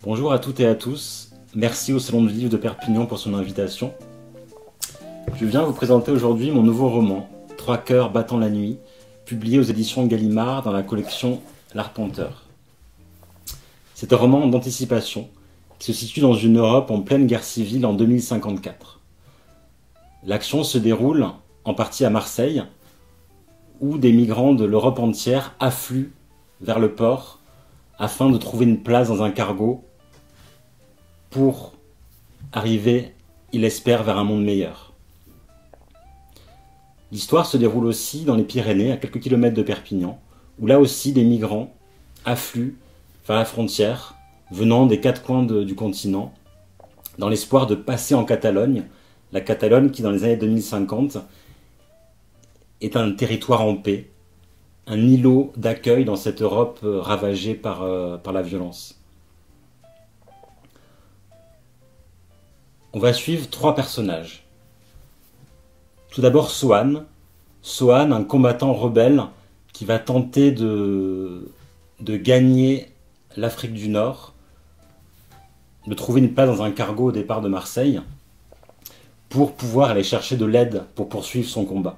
Bonjour à toutes et à tous, merci au Salon du Livre de Perpignan pour son invitation. Je viens vous présenter aujourd'hui mon nouveau roman, Trois cœurs battant la nuit, publié aux éditions Gallimard dans la collection L'Arpenteur. C'est un roman d'anticipation qui se situe dans une Europe en pleine guerre civile en 2054. L'action se déroule en partie à Marseille, où des migrants de l'Europe entière affluent vers le port afin de trouver une place dans un cargo pour arriver, il espère, vers un monde meilleur. L'histoire se déroule aussi dans les Pyrénées, à quelques kilomètres de Perpignan, où là aussi des migrants affluent vers la frontière, venant des quatre coins du continent, dans l'espoir de passer en Catalogne, la Catalogne qui dans les années 2050 est un territoire en paix, un îlot d'accueil dans cette Europe ravagée par la violence. On va suivre trois personnages. Tout d'abord Sohan, un combattant rebelle qui va tenter de gagner l'Afrique du Nord, de trouver une place dans un cargo au départ de Marseille, pour pouvoir aller chercher de l'aide pour poursuivre son combat.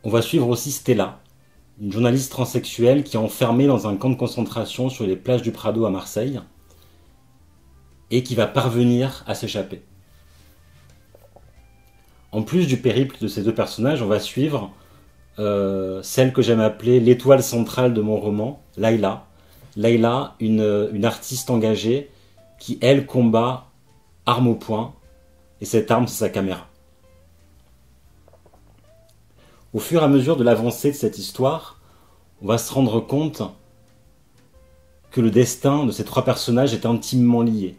On va suivre aussi Stella, une journaliste transsexuelle qui est enfermée dans un camp de concentration sur les plages du Prado à Marseille et qui va parvenir à s'échapper. En plus du périple de ces deux personnages, on va suivre celle que j'aime appeler l'étoile centrale de mon roman, Layla. Layla, une artiste engagée qui, elle, combat arme au poing, et cette arme, c'est sa caméra. Au fur et à mesure de l'avancée de cette histoire, on va se rendre compte que le destin de ces trois personnages est intimement lié.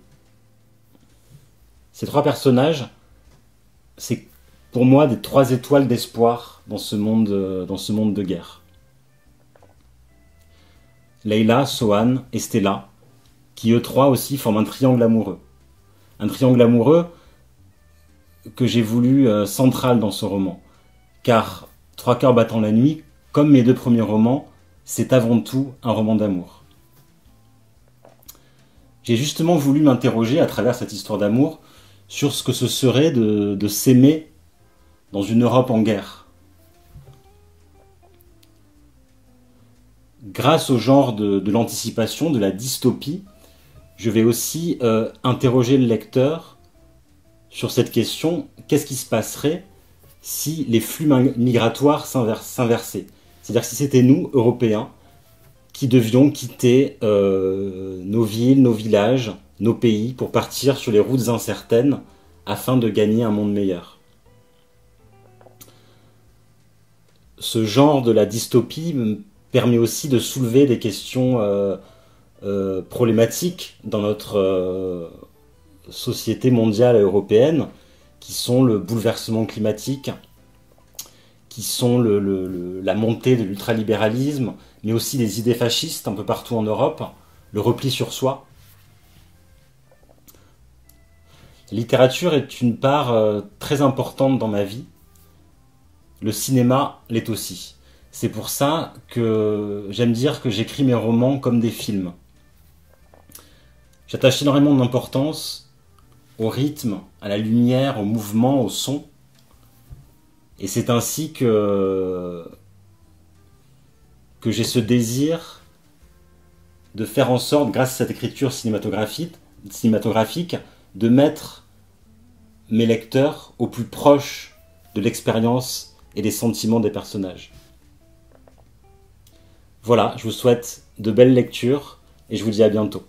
Ces trois personnages, c'est pour moi des trois étoiles d'espoir dans ce monde de guerre. Layla, Sohan et Stella, qui eux trois aussi forment un triangle amoureux. Un triangle amoureux que j'ai voulu central dans ce roman. Car Trois cœurs battant la nuit, comme mes deux premiers romans, c'est avant tout un roman d'amour. J'ai justement voulu m'interroger à travers cette histoire d'amour sur ce que ce serait de s'aimer dans une Europe en guerre. Grâce au genre de l'anticipation, de la dystopie, je vais aussi interroger le lecteur sur cette question, qu'est-ce qui se passerait si les flux migratoires s'inversaient? C'est-à-dire si c'était nous, Européens, qui devions quitter nos villes, nos villages, nos pays pour partir sur les routes incertaines afin de gagner un monde meilleur. Ce genre de la dystopie me permet aussi de soulever des questions problématiques dans notre société mondiale et européenne, qui sont le bouleversement climatique, qui sont la montée de l'ultralibéralisme, mais aussi des idées fascistes un peu partout en Europe, le repli sur soi. La littérature est une part très importante dans ma vie. Le cinéma l'est aussi. C'est pour ça que j'aime dire que j'écris mes romans comme des films. J'attache énormément d'importance au rythme, à la lumière, au mouvement, au son. Et c'est ainsi que j'ai ce désir de faire en sorte, grâce à cette écriture cinématographique, de mettre mes lecteurs au plus proche de l'expérience et des sentiments des personnages. Voilà, je vous souhaite de belles lectures et je vous dis à bientôt.